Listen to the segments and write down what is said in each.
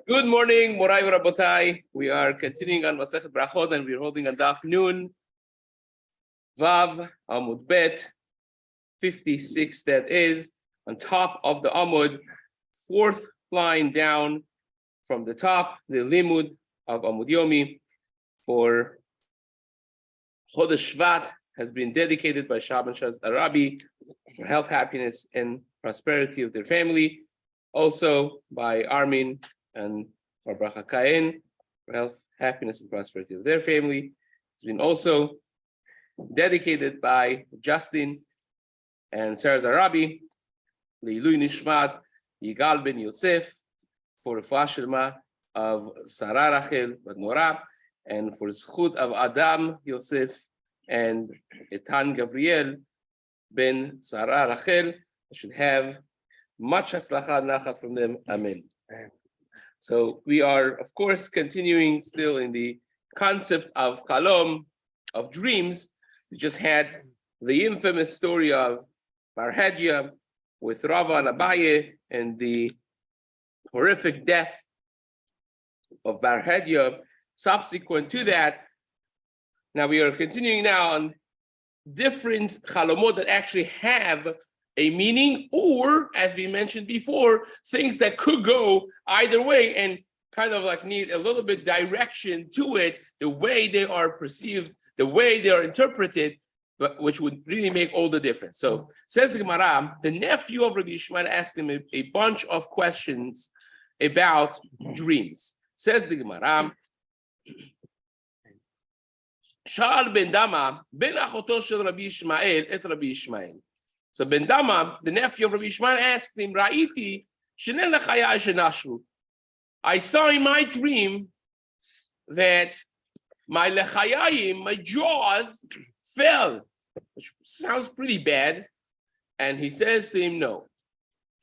Good morning, Morai Rabotai. We are continuing on Masechet Berachot, and we're holding on Daf Nun, Vav, Amud Bet, 56, that is, on top of the Amud, fourth line down from the top, the Limud of Amud Yomi for Chodesh Shvat has been dedicated by Shab and Shaz Rabbi for health, happiness, and prosperity of their family. Also by Armin and Berachot Kain for health, happiness, and prosperity of their family. It's been also dedicated by Justin and Sarah Zarabi, Leilui Nishmat Yigal ben Yosef, for Refuah Shelema of Sarah Rachel Bat Nora, and for Zchut of Adam Yosef and Etan Gavriel ben Sarah Rachel. I should have much hatzlacha nachat from them. Amen. So we are, of course, continuing still in the concept of kalom, of dreams. We just had the infamous story of Barhagia with Rava and Abaye and the horrific death of Barhagia. Subsequent to that, now we are continuing now on different chalomot that actually have a meaning, or, as we mentioned before, things that could go either way and kind of like need a little bit direction to it, the way they are perceived, the way they are interpreted, but which would really make all the difference. So, says the Gemara, the nephew of Rabbi Yishmael asked him a bunch of questions about dreams. Says the Gemara, Sha'al ben Dama, ben achoto shel Rabbi Yishmael, et Rabbi Yishmael. So Ben Dama, the nephew of Rabbi Yishmael, asked him, Ra'iti, shenei lechayai shenashru. I saw in my dream that my lechayayim, my jaws, fell, which sounds pretty bad. And he says to him, no.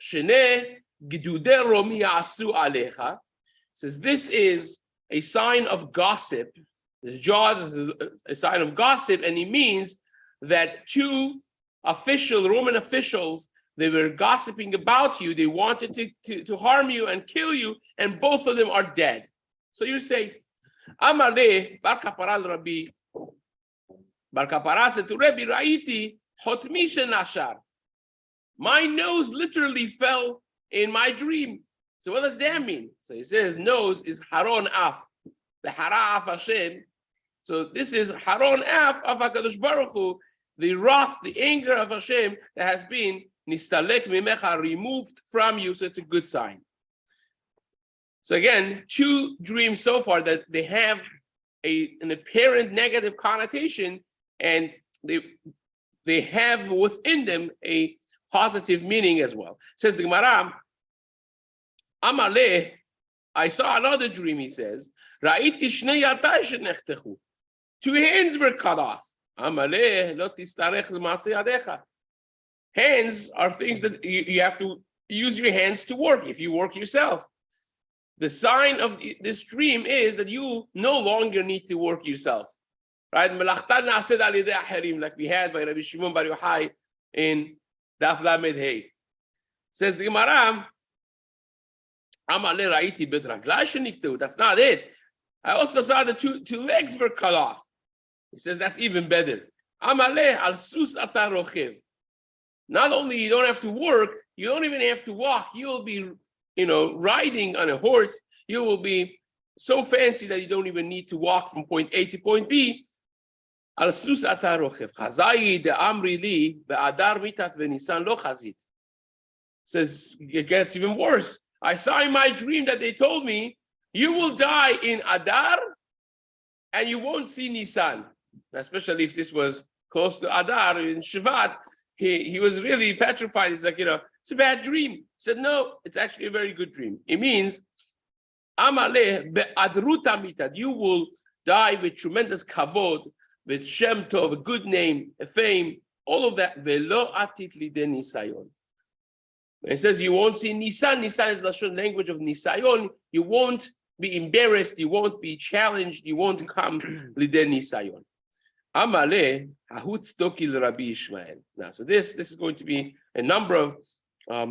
Shenei gidudei romi ya'atzu alecha. Says this is a sign of gossip. His jaws is a sign of gossip, and he means that two Roman officials, they were gossiping about you. They wanted to harm you and kill you, and both of them are dead. So you're safe. Amarle bar kapara Rabbi. Bar kapara said to Rabbi, Ra'iti hotmi shenashar. My nose literally fell in my dream. So what does that mean? So he says nose is haron af. The hara af Hashem. So this is haron af of HaKadosh Baruch Hu, the wrath, the anger of Hashem that has been nistalek mimecha, removed from you. So it's a good sign. So again, two dreams so far that they have an apparent negative connotation, and they have within them a positive meaning as well. Says the Gemara, Amaleh, I saw another dream, he says, Ra'iti shnei yadai shenechtechu. Two hands were cut off. Hands are things that you have to use your hands to work if you work yourself. The sign of this dream is that you no longer need to work yourself. Right? Like we had by Rabbi Shimon Bar Yochai in Daf Lamed Hey. Says the Gemara, that's not it. I also saw the two legs were cut off. He says that's even better. Amaleh al sus ata rochev. Not only you don't have to work, you don't even have to walk. You will be, riding on a horse. You will be so fancy that you don't even need to walk from point A to point B. Al sus ata rochev. Chazai de amri li be'adar mitat ve'nisan lo chazit. Says it gets even worse. I saw in my dream that they told me you will die in Adar and you won't see Nisan. Especially if this was close to Adar in Shvat, he was really petrified. He's like, it's a bad dream. He said, no, it's actually a very good dream. It means, Amaleh be'adruta mitad, you will die with tremendous kavod, with Shem Tov, a good name, a fame, all of that. Ve'lo atit lide nisayon. It says you won't see Nisan. Nisan is the language of Nisayon. You won't be embarrassed. You won't be challenged. You won't come Lide Nisayon. Amale Hahut Stokil Rabbi Yishmael. Now, so this is going to be a number of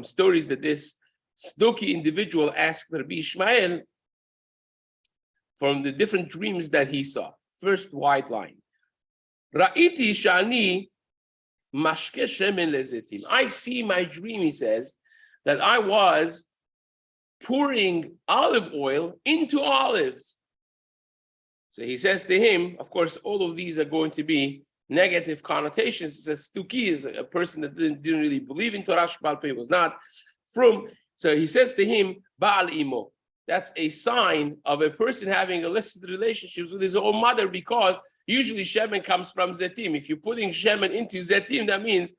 stories that this Tzduki individual asked Rabbi Ishmael from the different dreams that he saw. First white line. Ra'iti shani mashke shemen lezetim. I see my dream, he says, that I was pouring olive oil into olives. So he says to him, of course, all of these are going to be negative connotations. He says Stuki is a person that didn't really believe in Torah. Shbal Pei was not from. So he says to him, Baal Imo. That's a sign of a person having illicit relationships with his own mother, because usually shemen comes from zetim. If you're putting shemen into zetim, that means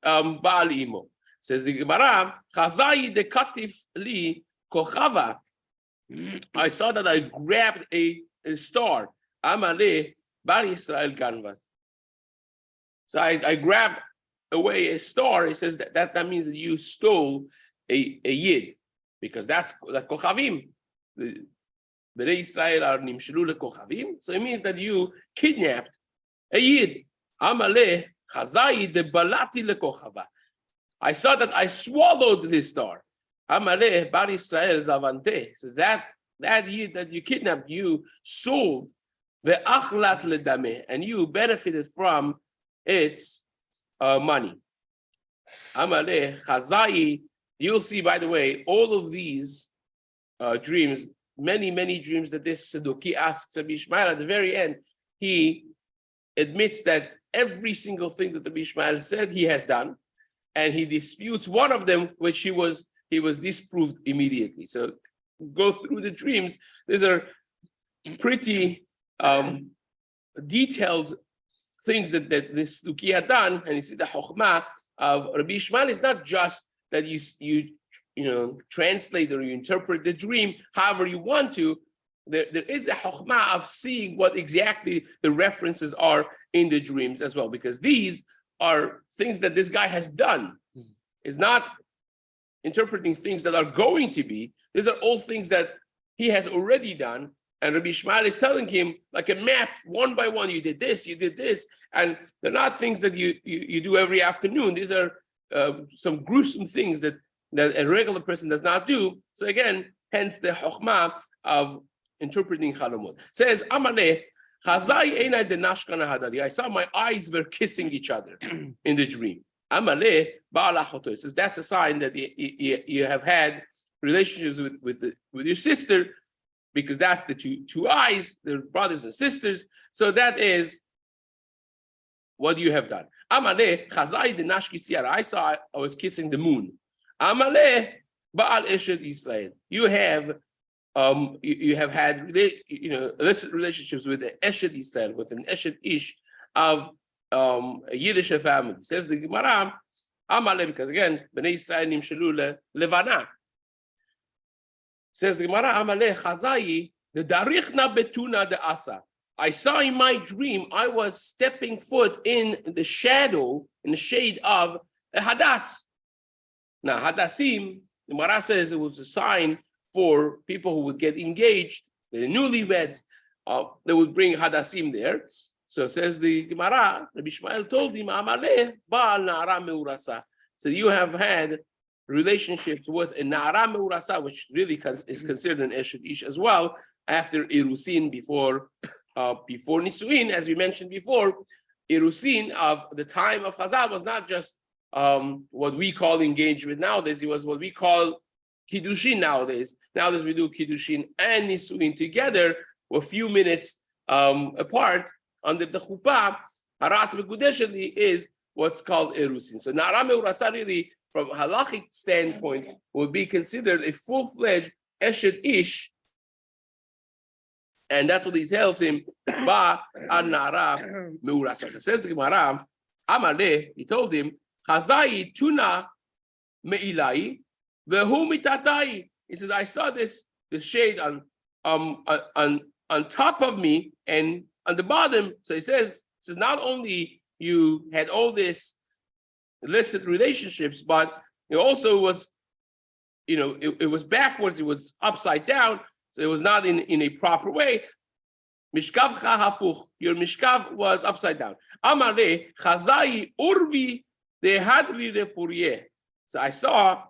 Baal Imo. Says the Gemara, Chazai de katif li kochava. I saw that I grabbed a star. Amale bar Yisrael ganvat. So I grabbed away a star. He says that means that you stole a yid, because that's the kochavim. The Yisrael are nimshelu lekochavim. So it means that you kidnapped a yid. Amale chazai de balati lekochava. I saw that I swallowed this star. Amale bar Yisrael zavante. Says that yid that you kidnapped, you sold the achlat ledameh, and you benefited from its money. Amale chazai. You'll see, by the way, all of these dreams, many dreams that this Saduki asks Rabbi Ishmael. At the very end, he admits that every single thing that Rabbi Ishmael said he has done, and he disputes one of them, which he was disproved immediately. So go through the dreams. These are pretty detailed things that this Saduki had done, and you see the chokhmah of Rabbi Ishmael is not just that you translate or you interpret the dream however you want to. There is a chokhmah of seeing what exactly the references are in the dreams as well, because these are things that this guy has done. It's not interpreting things that are going to be. These are all things that he has already done, and Rabbi Ishmael is telling him like a map, one by one. You did this, and they're not things that you do every afternoon. These are some gruesome things that a regular person does not do. So again, hence the chokhmah of interpreting Chalamot. Says, Amale, Chazai einai de nashkana hadadi. I saw my eyes were kissing each other in the dream. Amale ba'alachoto. Says that's a sign that you have had relationships with your sister, because that's the two eyes, they're brothers and sisters. So that is what you have done. Amale chazai de nashki siara. I saw I was kissing the moon. Amale ba'al eshet Yisrael. You have had illicit relationships with the eshet Yisrael, with an eshet ish of a Yiddish family. Says the Gemara, Amale, because again, Bnei Yisrael nimshelu levana. Says the Gemara, Amale chazai the darichna betuna de asa. I saw in my dream, I was stepping foot in the shade of a hadas. Now, hadassim, the Gemara says it was a sign for people who would get engaged, the newlyweds, they would bring hadassim there. So says the Gemara, Rabbi Ishmael told him, Amaleh ba'al na'ara meurasa. So you have had relationships with a na'ara meurasa, which really is considered an eshet ish as well, after irusin, before nisuin, as we mentioned before. Irusin of the time of Chazal was not just what we call engagement nowadays. It was what we call kiddushin nowadays. Nowadays we do kiddushin and nisuin together, a few minutes apart under the chuppah. Harat v'kudesheli is what's called erusin. So na'ara meurasa really, from a halachic standpoint, would be considered a full-fledged eshet ish. And that's what he tells him, ba an-na'ara meurasa. So says the Gemara, Amaleh, he told him, Chazai tuna me'ilai vehu mitatai. He says, I saw this shade on top of me and on the bottom. So he says not only you had all this illicit relationships, but it also was, it was backwards, it was upside down. So it was not in a proper way. Mishkavcha hafuch. Your mishkav was upside down. Amare chazai urvi dehadri repurie. So I saw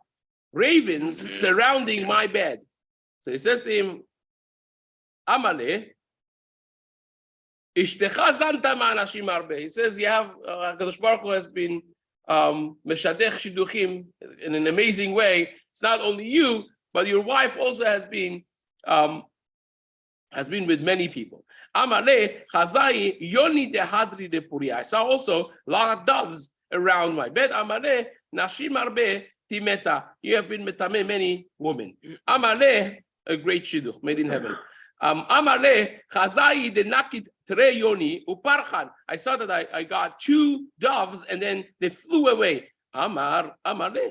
ravens surrounding my bed. So he says to him, Amale, Ishtecha zanta ma'anashim arbe. He says, you have, HaKadosh Baruch Hu has been meshadech shiduchim in an amazing way. It's not only you, but your wife also has been with many people. Amale chazai yoni dehadri de puria. I saw also a lot of doves around my bed. Amale nashim arbe timeta. You have been metame many women. Amale, a great shidduch made in heaven. Amale chazai de nakit tre yoni uparchan. I saw that I got 2 doves and then they flew away. Amale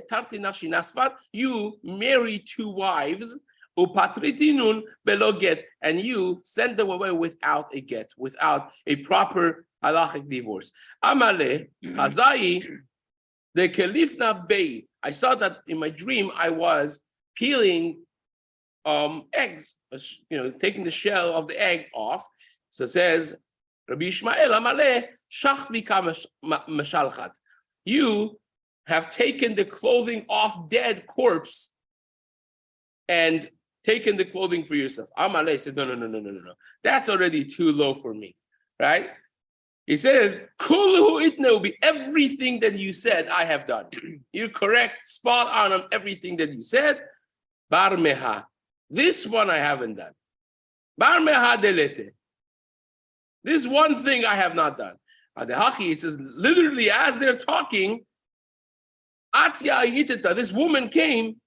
tarti nashi nasfat. You marry 2 wives. Upatritinun belo get, and you send them away without a get, without a proper halachic divorce. Amale hazai the kelifna bay. I saw that in my dream. I was peeling eggs, taking the shell of the egg off. So it says Rabbi Ishmael Amale shachvika meshalchat. You have taken the clothing off dead corpse and taken the clothing for yourself. Amalei said, no. That's already too low for me, right? He says, Kulhu itna be everything that you said, I have done. You're correct, spot on everything that you said. Bar meha. This one I haven't done. Bar meha delete. This one thing I have not done. Adehachi, he says, literally as they're talking, Atya yitita, this woman came,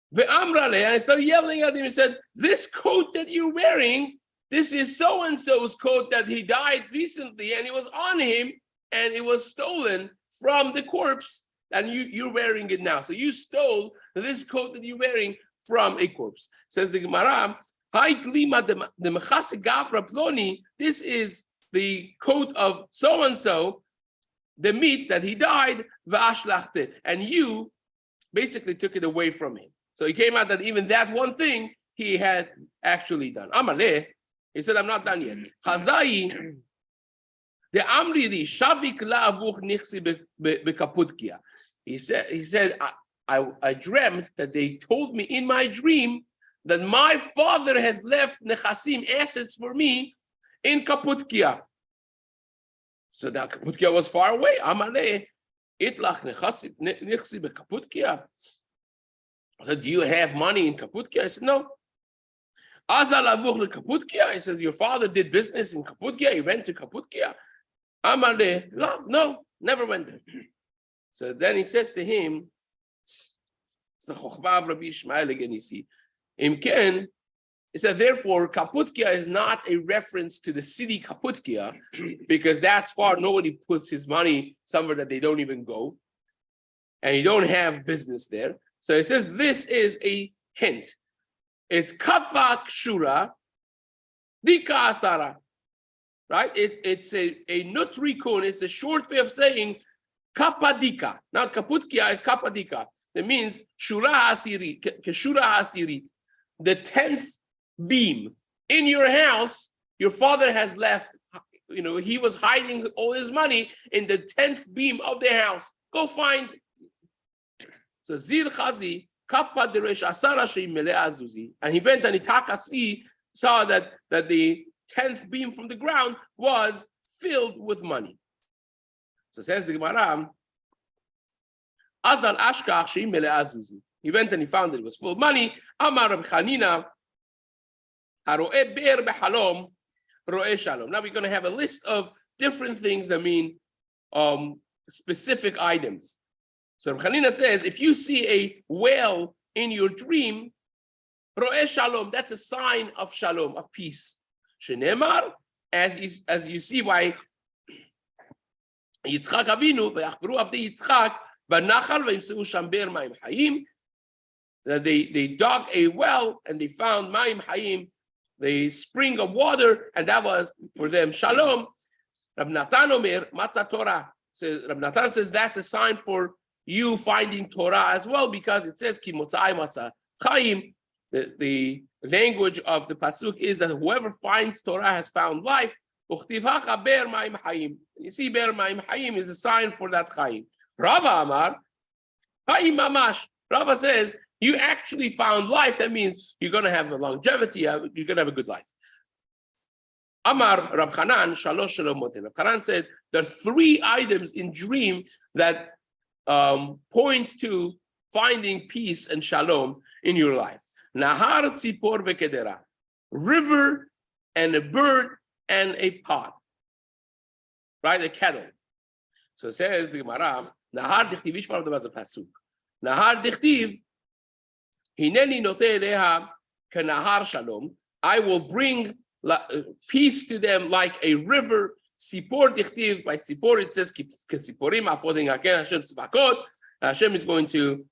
and I started yelling at him. He said, this coat that you're wearing, this is so-and-so's coat that he died recently, and it was on him, and it was stolen from the corpse, and you're wearing it now. So you stole this coat that you're wearing from a corpse. Says the Gemara, this is the coat of so-and-so, the meat that he died, and you basically took it away from him. So it came out that even that one thing he had actually done. Amaleh, he said, I'm not done yet. Chazai, the Amridi, Shavik la'avuch nichsi bekaputkia. He said, I dreamt that they told me in my dream that my father has left nechasim, assets for me in Kaputkia. So that Kaputkia was far away. Amaleh, itlach nichsi bekaputkia. I said, do you have money in Kaputkia? I said, no. Azal avuch Kaputkia. I said, your father did business in Kaputkia. He went to Kaputkia. Amale, no, never went there. So then he says to him, it's the Chokhmah of Rabbi Ishmael again, you see. Imken, he said, therefore, Kaputkia is not a reference to the city Kaputkia, because that's far. Nobody puts his money somewhere that they don't even go. And you don't have business there. So he says this is a hint. It's kapva kshura, dika asara, right? It's a nutrikun. It's a short way of saying kapadika. Not kaputkia, is kapadika. That means shura asiri, keshura asiri. The 10th beam in your house, your father has left. He was hiding all his money in the 10th beam of the house. Go find. So Zil Chazi, Kappa Deresh Asara Mele Azuzi, and he went and he saw that the 10th beam from the ground was filled with money. So says the Gemara, Azal Ashkach Mele Azuzi. He went and he found that it was full of money. Amar Reb Chanina, Haroe Ber Behalom, Roe Shalom. Now we're going to have a list of different things that mean specific items. So Reb Chanina says, if you see a whale in your dream, Ro'eh Shalom, that's a sign of Shalom, of peace. Shenemar, as you see by Yitzchak Avinu, v'yachberu avdei Yitzchak, b'nachal v'yimseu sham ber ma'im hayim, that they dug a well and they found ma'im hayim, the spring of water, and that was for them Shalom. Rab Natan Omer, matzah Torah. Rab Natan says that's a sign for you finding Torah as well, because it says ki motzai matzah chaim. The language of the pasuk is that whoever finds Torah has found life. You see, ber ma'im hayim is a sign for that chaim. Rava Amar, chaim mamash. Rava says you actually found life. That means you're going to have a longevity, you're going to have a good life. Amar Rab Chanan, Shalosh Shalomotin. Rab Chanan said there are 3 items in dream that point to finding peace and shalom in your life. Nahar, Sipor, Vekedera. River and a bird and a pot. Right? A kettle. So it says the Gemara, Nahar Dichtiv, which part of the pasuk? Nahar Dichtiv, Hineni note eleha kanahar shalom. I will bring peace to them like a river. Sipor Dichtiv, by Sipor it says, Siporim afodin haken Hashem tzvakot. Hashem is going to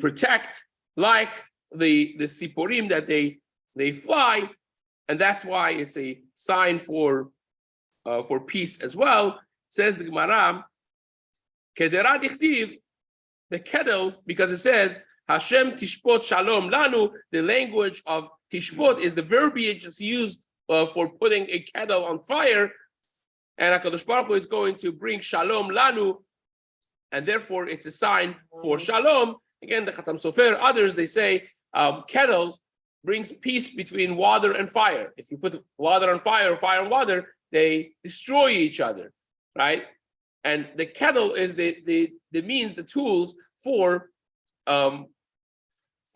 protect like the Siporim that they fly, and that's why it's a sign for peace as well. Says the Gemara, Kedera Dichtiv, the kettle, because it says Hashem tishpot shalom lanu. The language of tishpot is the verbiage that's used for putting a kettle on fire, and HaKadosh Baruch Hu is going to bring shalom lanu, and therefore it's a sign for shalom. Again, the Khatam Sofer, others, they say kettle brings peace between water and fire. If you put water on fire or fire on water, they destroy each other, right? And the kettle is the means, the tools for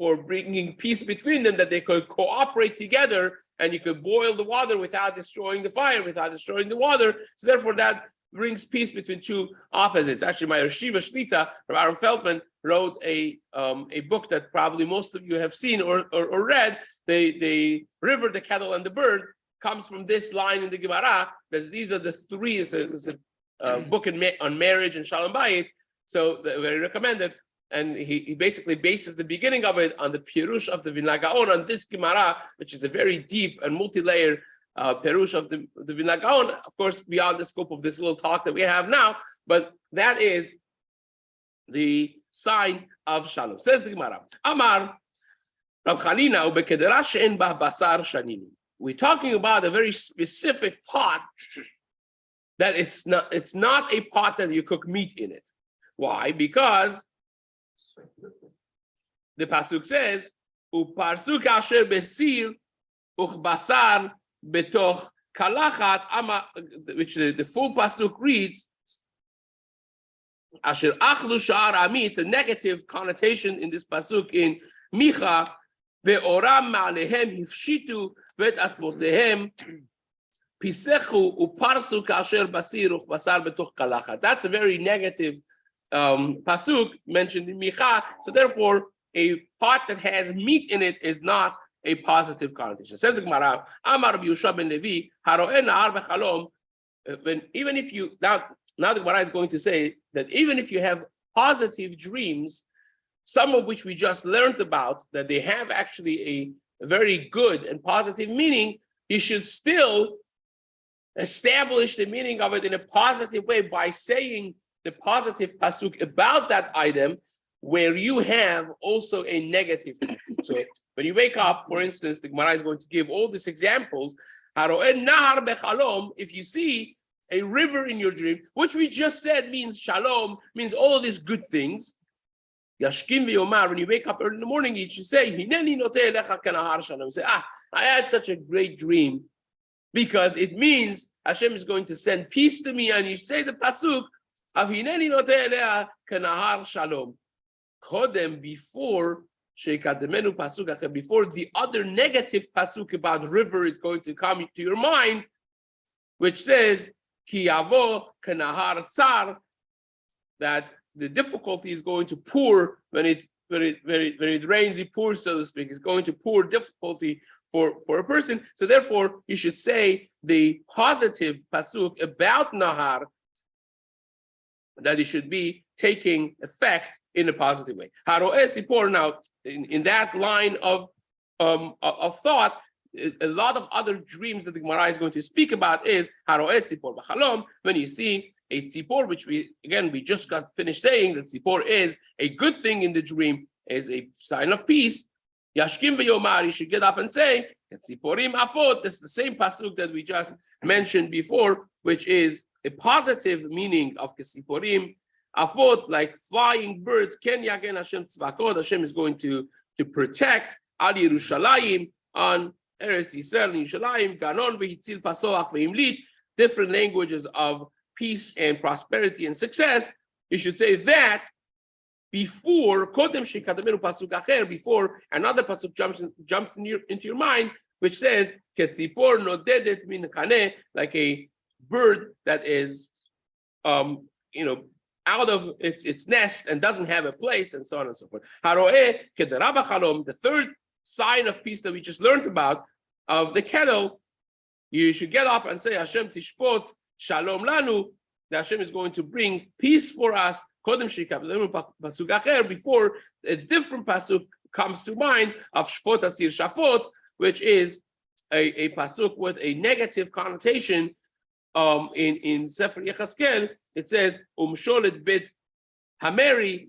bringing peace between them, that they could cooperate together and you could boil the water without destroying the fire, without destroying the water. So therefore that brings peace between 2 opposites. Actually, my Yeshiva Shlita, Rabbi Aaron Feldman, wrote a book that probably most of you have seen or read. The river, the kettle, and the bird comes from this line in the Gemara. That these are the 3. It's a book on marriage and Shalom Bayit. So very recommended. And he basically bases the beginning of it on the Pirush of the Vilna Gaon, on this Gemara, which is a very deep and multi-layered Pirush of the Vilna Gaon, of course, beyond the scope of this little talk that we have now, but that is the sign of Shalom. Says the Gemara, Amar Rab Chanina ubekedera she'en bah basar shaninu. We're talking about a very specific pot that it's not a pot that you cook meat in it. Why? Because the pasuk says, "Uparsuk asher besir uchbasar betoch kalachat," which the full pasuk reads, "Asher achlu sha'ar amit." The negative connotation in this pasuk in Micha, ve'oram ma'alehem hifshitu vet atzmotehem pisechu uparsuk asher basir uchbasar betoch kalachat. That's a very negative pasuk mentioned in Micha. So therefore, a pot that has meat in it is not a positive connotation. Says the Gemara, Amar Rabbi Yusha ben Levi, haro'en na'ar b'chalom. Even if you now the Gemara is going to say that even if you have positive dreams, some of which we just learned about, that they have actually a very good and positive meaning, you should still establish the meaning of it in a positive way by saying the positive pasuk about that item, where you have also a negative pasuk. So when you wake up, for instance, the Gemara is going to give all these examples. If you see a river in your dream, which we just said means shalom, means all of these good things. Yashkim v'yomar, when you wake up early in the morning, you should say, Hineni note elecha kanahar shalom. Say, I had such a great dream, because it means Hashem is going to send peace to me. And you say the pasuk of Hineni note elecha kanahar shalom. Kodem, before Sheikademenu pasuk, before the other negative pasuk about river is going to come to your mind, which says Ki yavo kanahar tsar, that the difficulty is going to pour when it rains, it pours, so to speak. It's going to pour difficulty for a person. So therefore, you should say the positive pasuk about Nahar, that it should be taking effect in a positive way. Now, in that line of thought, a lot of other dreams that the Gemara is going to speak about is when you see a tzipor, which we just got finished saying that tzipor is a good thing in the dream, is a sign of peace. Yashkim v'yomar, you should get up and say, tziporim afot. This is the same pasuk that we just mentioned before, which is a positive meaning of tziporim Afot, like flying birds, Ken Yagen Hashem Tzvakot, Hashem is going to protect Al Yerushalayim on Eretz Yisrael and Yerushalayim, Ganon Vehitzil Pasoach Veimlit, different languages of peace and prosperity and success. You should say that before Kodem Shekadamenu Pasuk Acher, before another pasuk jumps into your mind, which says Ketzipor Nodedet Min Kaneh, like a bird that is out of its nest and doesn't have a place, and so on and so forth. Haroeh Kederabah Chalom, the third sign of peace that we just learned about, of the kettle, you should get up and say, Hashem Tishpot Shalom Lanu, that Hashem is going to bring peace for us. Kodem Shekadamenu Pasuk Acher, before a different pasuk comes to mind of Shfot Asir Shafot, which is a pasuk with a negative connotation. In Sefer Yechaskel, it says, Sholet bit Hameri,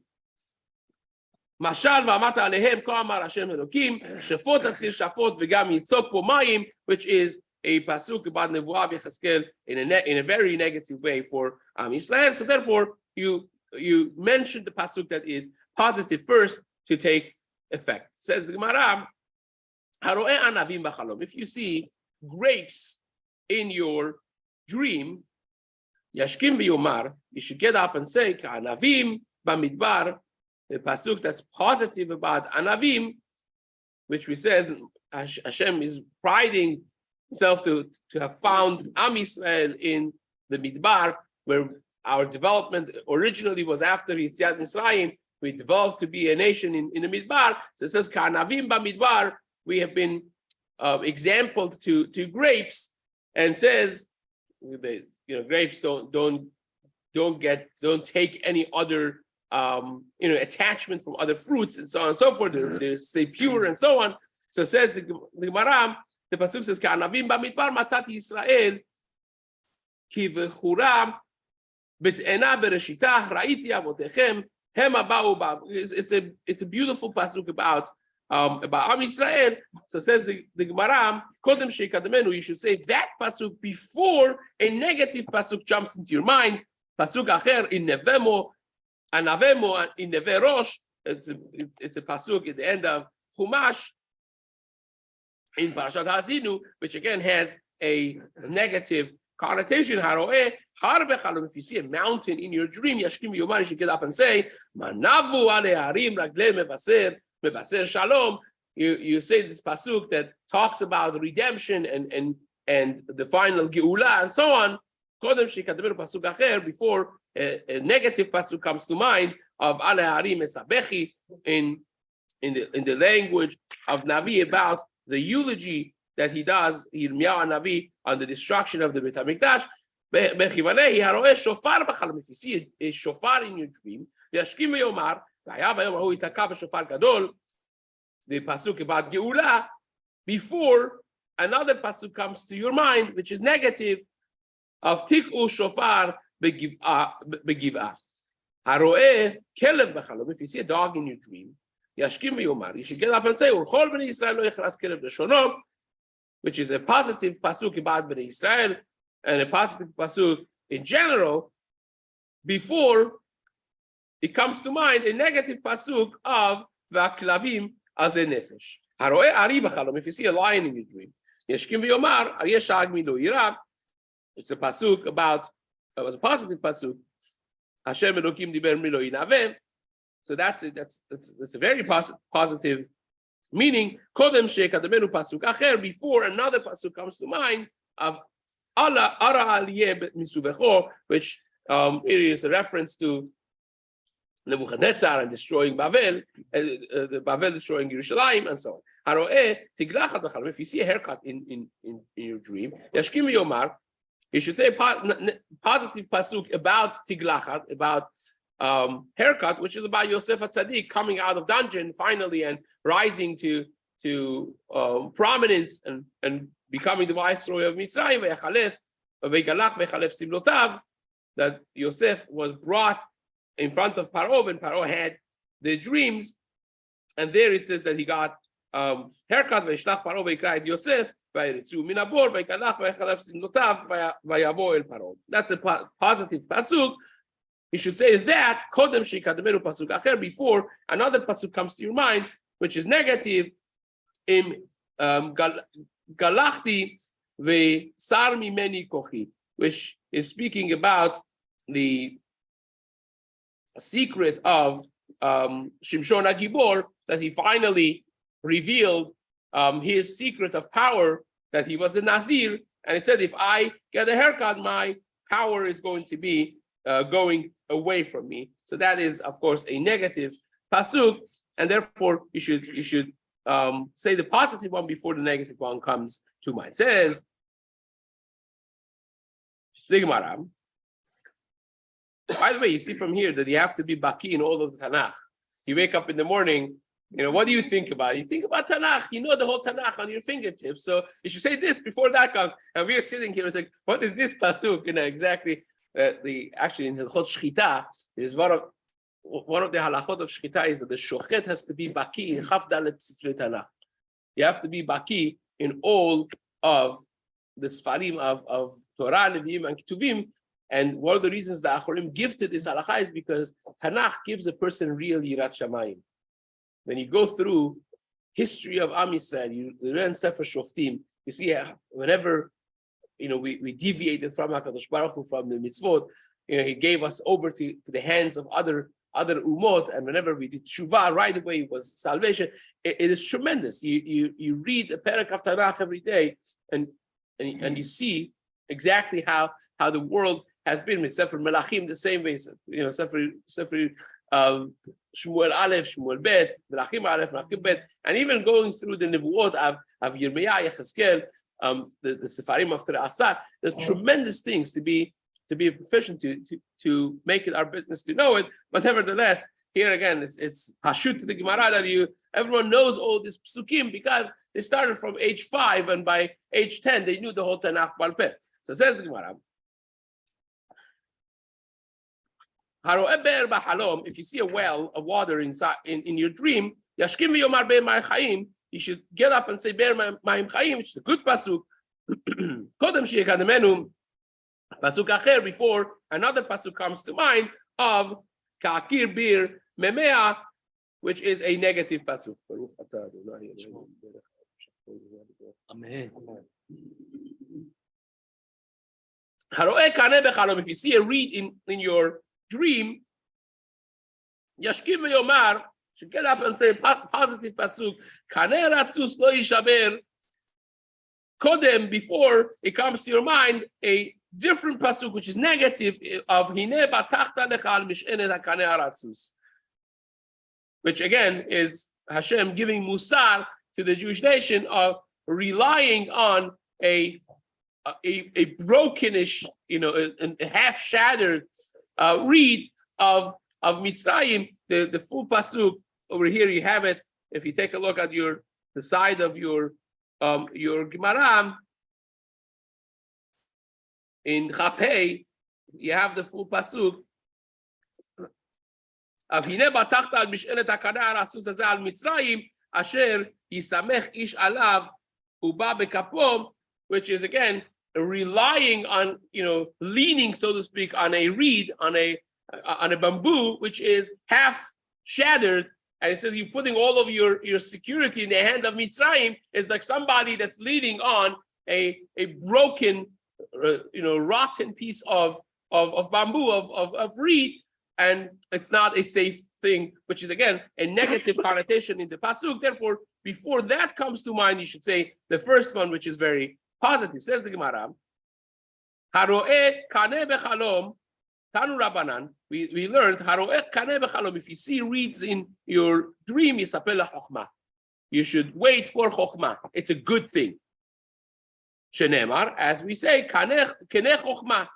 Mashal v'amata alehem ko amar Hashem Elokim, Shafot asir shafot v'gam yitzok po mayim, which is a pasuk about Nevuah Yechaskel in a very negative way for Yisrael. So therefore, you mention the pasuk that is positive first to take effect. Says the Gemara, Haroeh anavim b'chalom. If you see grapes in your dream, Yashkim v'yomar, you should get up and say, Anavim b'midbar, the pasuk that's positive about Anavim, which we says Hashem is priding himself to have found Am Yisrael in the Midbar, where our development originally was after Yetziat Mitzrayim. We developed to be a nation in the Midbar. So it says, Anavim b'midbar, we have been exampled to grapes, and says, grapes don't take any other attachment from other fruits and so on and so forth. They stay pure and so on. So it says the Gemara, the pasuk says, "Ka'anavim b'midbar matzati Yisrael ki v'chura b't'ena bereshitah ra'iti avotechem hema ba'u ba'u." It's a beautiful pasuk about Am Yisrael. So says the Gemara, Kodem Shekadamenu, you should say that pasuk before a negative pasuk jumps into your mind. Pasuk Acher in Nevemo, Anavemo in Neverosh. It's a pasuk at the end of Chumash in Parashat Hazinu, which again has a negative connotation. Haroeh Harbe Chalom. If you see a mountain in your dream, Yashkim Yomar, you should get up and say, Manavu ale harim ragle mevaser. Shalom, you say this pasuk that talks about redemption and the final geula and so on. Before a negative pasuk comes to mind of Ale Harim Esabechi in the language of Navi about the eulogy that he does, Yirmiyahu Navi, on the destruction of the Beit HaMikdash. If you see a shofar in your dream, Yashkim Yomar, the pasuk about Geula, before another pasuk comes to your mind, which is negative, of Tik'u Shofar begiv'ah. Haroeh kelev b'chalom. If you see a dog in your dream, Yashkim v'yomar, you should get up and say, Urchol b'nei Yisrael lo yechras kelev l'shono, which is a positive pasuk about b'nei Yisrael, and a positive pasuk in general, before it comes to mind a negative pasuk of v'aklavim as a nefesh. Haroeh ari b'chalom. If you see a lion in your dream, Yashkim v'yomar, Aryeh shag mi lo yirah. It's a pasuk about, it was a positive pasuk. Hashem Elokim diber mi lo yinaveh. So that's it. That's a very positive meaning. Kodem shekadamenu pasuk acher, before another pasuk comes to mind of ara aliyeh misubecho, which it is a reference to Nebuchadnezzar and destroying Babel, the Babel destroying Yerushalayim, and so on. Haroeh tiglachat b'chalom. If you see a haircut in your dream, Yashkim v'yomar, you should say positive pasuk about tiglachat, about haircut, which is about Yosef HaTzadik coming out of dungeon finally and rising to prominence and becoming the viceroy of Mitzrayim. That Yosef was brought in front of Paro, and Paro had the dreams, and there it says that he got haircut. V'yishlach Paro v'yikra et Yosef v'yiritzu min habor v'yikalach v'yichalef simlotav v'yavo el Paro. That's a positive pasuk you should say that kodem sheikadmenu pasuk acher, before another pasuk comes to your mind, which is negative. Im galachti ve'sar mimeni kochi, which is speaking about the secret of Shimshon HaGibor, that he finally revealed his secret of power, that he was a Nazir, and he said, if I get a haircut, my power is going to be going away from me. So that is, of course, a negative pasuk, and therefore you should say the positive one before the negative one comes to mind. It says the Gemara. By the way, you see from here that you have to be baki in all of the Tanakh. You wake up in the morning, what do you think about? You think about Tanakh. You know the whole Tanakh on your fingertips. So you should say this before that comes. And we are sitting here, it's like, what is this pasuk? Exactly. Actually in Hilchot Shchita, is one of the halachot of Shchita is that the shochet has to be baki in Chaf Dalet Sifrei Tanakh. You have to be baki in all of the Sfarim of Torah, Nevi'im, and Ketuvim. And one of the reasons the Achorim give to this halakha is because Tanakh gives a person real Yirat Shamayim. When you go through history of Am Yisrael, you learn Sefer Shoftim, you see whenever we deviated from HaKadosh Baruch Hu, from the mitzvot, he gave us over to the hands of other umot, and whenever we did tshuva, right away it was salvation. It is tremendous. You read a parak of Tanakh every day, and you see exactly how the world has been with Sefer Melachim the same way. Sefer Shmuel Aleph, Shmuel Bet, Melachim Aleph, Melachim Bet, and even going through the Nevuot of Yirmiyah, Yechezkel, the Sefarim of Torah Asar, the tremendous things to be proficient to make it our business to know it. But nevertheless, here again, it's hashut to the Gemara that everyone knows all these psukim because they started from age 5, and by age 10 they knew the whole Tanakh Bal Peh. So says the Gemara, if you see a well of water inside in your dream, you should get up and say Be'er Ma'im Chaim, which is a good pasuk. Kodem sheikadmenu pasuk acher, before another pasuk comes to mind of Ka'akir Bir Memea, which is a negative pasuk. Amen. If you see a reed in your dream, Yashkim Yomar, should get up and say positive pasuk. Kaneh ratzus lo yishaber. Kodem, before it comes to your mind, a different pasuk which is negative of Hine batachta lecha al mishenet hakaneh ratzus, which again is Hashem giving musar to the Jewish nation of relying on a brokenish, a half shattered reed of Mitzrayim. The full pasuk over here, you have it. If you take a look at the side of your Gemara in Chaf Hei, you have the full pasuk of Hine batachta al mishenet hakaneh harasus hazeh al Mitzrayim asher yisamech ish alav uba bekapo, which is again relying on, leaning, so to speak, on a reed, on a bamboo, which is half shattered. And it says you're putting all of your security in the hand of Mitzrayim. Is like somebody that's leaning on a broken, rotten piece of bamboo, of reed, and it's not a safe thing, which is again a negative connotation in the pasuk. Therefore, before that comes to mind, you should say the first one, which is very positive. Says the Gemara, Haro'eh kaneh bechalom, Tanu Rabbanan, we learned, Haro'eh kaneh bechalom, if you see reeds in your dream, yisapeh lechokhmah. You should wait for chokhmah. It's a good thing. Shenemar, as we say, keneh chokhmah.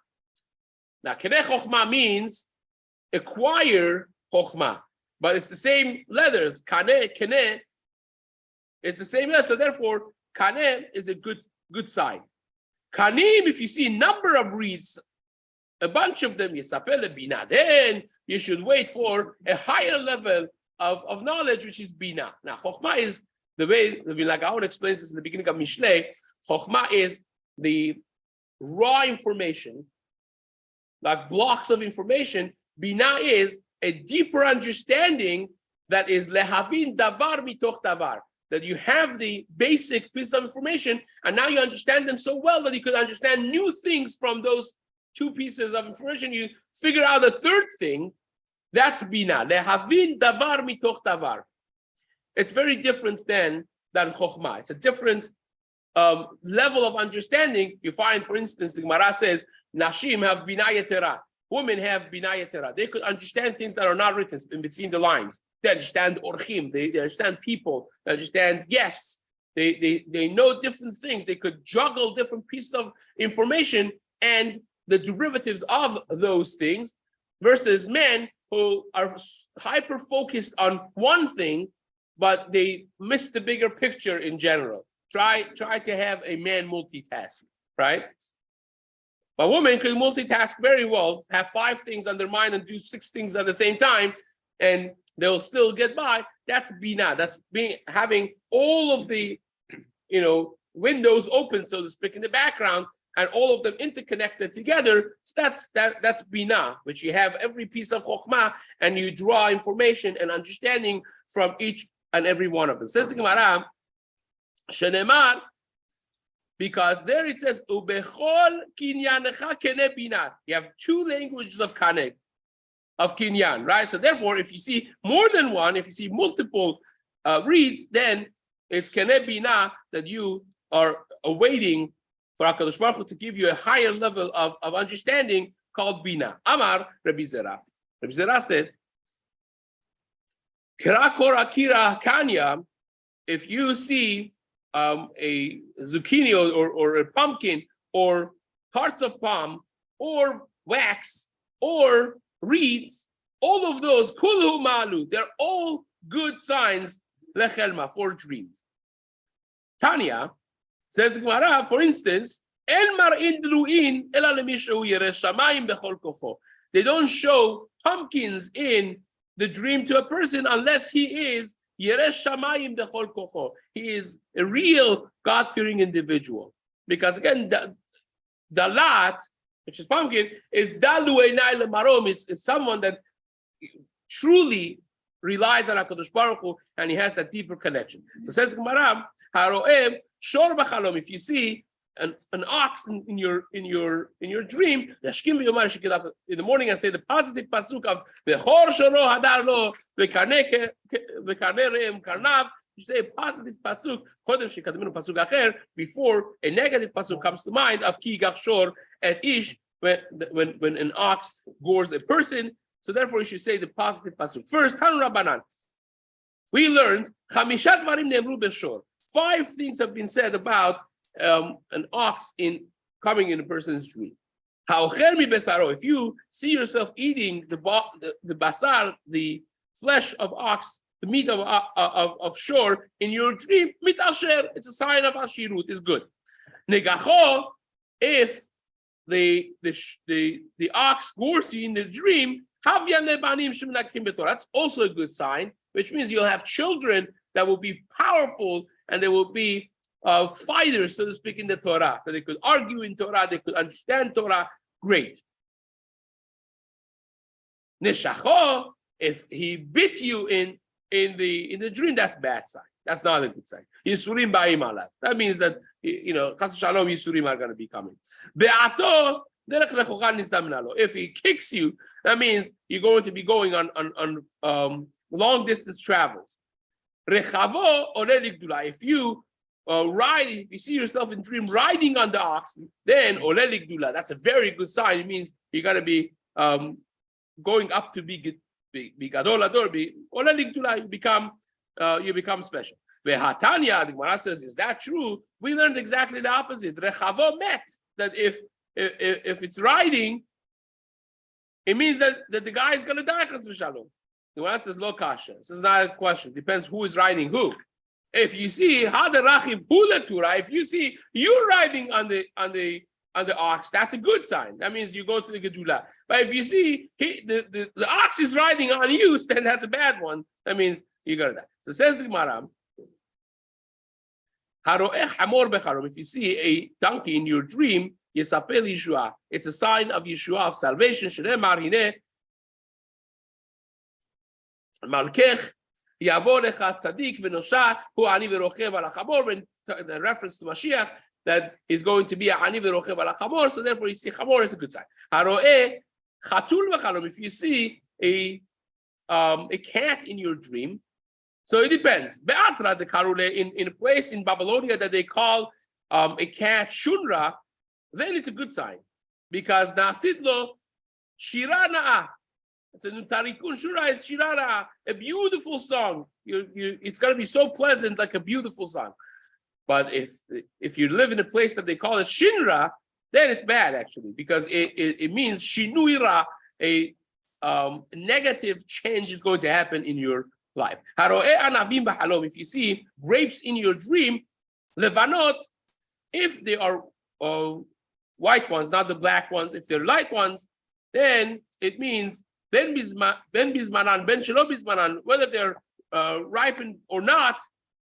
Now, keneh chokhmah means acquire chokhmah, but it's the same letters. Keneh is the same letter, so therefore, kaneh is a good sign. Kanim, if you see a number of reeds, a bunch of them, yisapeh bina, then you should wait for a higher level of knowledge, which is bina. Now, chokhmah is the way the Vilna explains this in the beginning of Mishlei. Chokhmah is the raw information, like blocks of information Bina is a deeper understanding that is lehavin davar mitoch davar. That you have the basic piece of information, and now you understand them so well that you could understand new things from those two pieces of information. You figure out a third thing. That's bina. Lehavin davar mitoch davar. It's very different than chokhmah. It's a different level of understanding. You find, for instance, the Gemara says, Nashim have bina yetera. Women have bina yetera. They could understand things that are not written in between the lines. They understand orchim. They understand people. They understand guests. They know different things. They could juggle different pieces of information and the derivatives of those things, versus men who are hyper focused on one thing, but they miss the bigger picture in general. Try to have a man multitask, right? A woman can multitask very well, have 5 things on their mind and do 6 things at the same time, and they'll still get by. That's bina. That's having all of the, windows open, so to speak, in the background, and all of them interconnected together. So that's bina, which you have every piece of chokhmah, and you draw information and understanding from each and every one of them. Says the Gemara, shenemar, because there it says, ubechol kinyanecha kene bina. You have 2 languages of kinyan, right? So therefore, if you see more than one, if you see multiple reads, then it's kene bina, that you are awaiting for HaKadosh Baruch Hu to give you a higher level of understanding called bina. Amar Rabbi Zera. Rabbi Zera said, Kira kora kira kanya, if you see a zucchini or a pumpkin or parts of palm or wax or reeds, all of those, kulhu malu, they're all good signs lechelma, for dreams. Tanya says Gemara, for instance, they don't show pumpkins in the dream to a person unless he is Yeresh Shamayim Bechol Kocho. He is a real God-fearing individual. Because again, the lat, which is pumpkin, is Dalu Einai Lemarom. It's someone that truly relies on HaKadosh Baruch Hu, and he has that deeper connection. So says Gemara, Haroem Shor B'Chalom. If you see an ox in your dream, in the morning and say the positive pasuk of Bechor Shoro Hadar Lo V'Karnereim Karnav. You say a positive pasuk before a negative pasuk comes to mind of Ki Gachshor et Ish, when an ox gores a person. So therefore you should say the positive pasuk first. Tan Rabbanan, we learned Chamishat Varim Ne'emru B'Shor. 5 things have been said about an ox coming in a person's dream. If you see yourself eating the basar, the flesh of ox, the meat of shore in your dream, mitasher, it's a sign of ashirut, is good. Negacho, if the ox gores you in the dream, that's also a good sign, which means you'll have children that will be powerful and they will be fighters, so to speak, in the Torah. So they could argue in Torah, they could understand Torah. Great. Neshacho, if he bit you in the dream, that's bad sign. That's not a good sign. Yisurim ba'im alav. That means that chas shalom yisurim are going to be coming. Be'ato derech lechogan nizdamna lo. If he kicks you, that means you're going to be going on long distance travels. Rechavo oleh ligdula. If you if you see yourself in dream riding on the ox, then oleh ligdula. That's a very good sign. It means you're going to be going up to be gadol ador, be oleh ligdula. You become special. Vehatanya, the Gemara says, is that true? We learned exactly the opposite. Rechavo met, that if it's riding, it means that the guy is going to die. Chas v'shalom. The Gemara says, lo kasha. This is not a question. Depends who is riding who. If you see haderachim hulatura, if you see you riding on the ox, that's a good sign. That means you go to the gedula. But if you see the ox is riding on you, then that's a bad one. That means you're gonna die. So says the Gemara, if you see a donkey in your dream, it's a sign of Yeshua, of salvation. Malkech Yavo lecha tzadik v'nosha hu ani v'rochev al hachamor, when the reference to Mashiach that is going to be a ani v'rochev al hachamor, so therefore you see chamor is a good sign. Haroeh chatul v'chalom, if you see a cat in your dream, so it depends. Be'atra the karule, in a place in Babylonia that they call a cat shunra, then it's a good sign, because na'asidlo shira na'ah. It's a tarikun shura is shira na'ah, a beautiful song. It's going to be so pleasant, like a beautiful song. But if you live in a place that they call it shinra, then it's bad actually, because it means shinuira, a negative change is going to happen in your life. If you see grapes in your dream, levanot, if they are white ones, not the black ones, if they're light ones, then it means ben bizmanan, ben shelo bizmanan, whether they're ripened or not,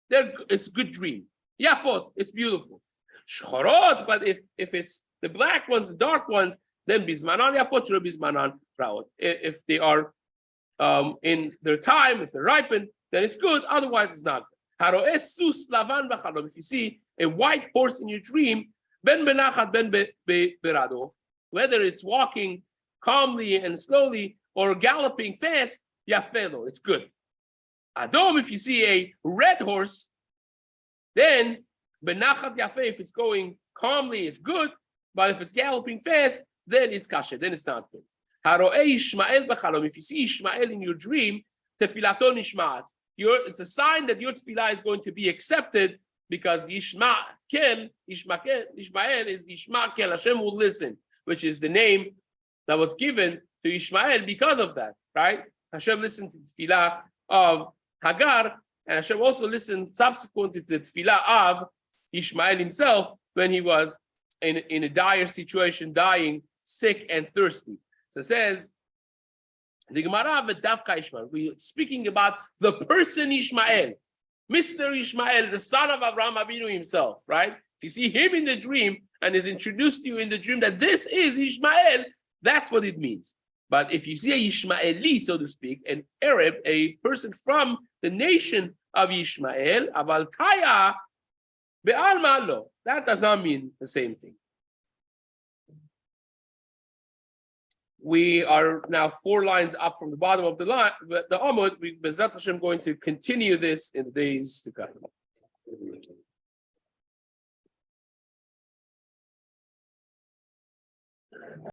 it's a good dream. Yafot, it's beautiful. Shchorot, but if it's the black ones, the dark ones, then bizmanan yafot, shelo bizmanan raot. If they are in their time, if they're ripened, then it's good. Otherwise, it's not. If you see a white horse in your dream, ben benachat ben beradov, whether it's walking calmly and slowly or galloping fast, yafelo, it's good. Adom, if you see a red horse, then benachat yafe, if it's going calmly, it's good. But if it's galloping fast, then it's kasher, then it's not good. If you see Ishmael in your dream, tefilato nishmaat. It's a sign that your tefillah is going to be accepted, because Ishmael is Ishmael, Hashem will listen, which is the name that was given to Ishmael because of that, right? Hashem listened to the tefillah of Hagar, and Hashem also listened subsequently to the tefillah of Ishmael himself when he was in a dire situation, dying, sick and thirsty. So it says, the Gemara v'davka Ishmael, we're speaking about the person Ishmael. Mr. Ishmael, the son of Abraham Avinu himself, right? If you see him in the dream and is introduced to you in the dream that this is Ishmael, that's what it means. But if you see a Ishmaeli, so to speak, an Arab, a person from the nation of Ishmael, aval taya be'alma lo, that does not mean the same thing. We are now 4 lines up from the bottom of the line, the Amud. Bezrat Hashem going to continue this in the days to come.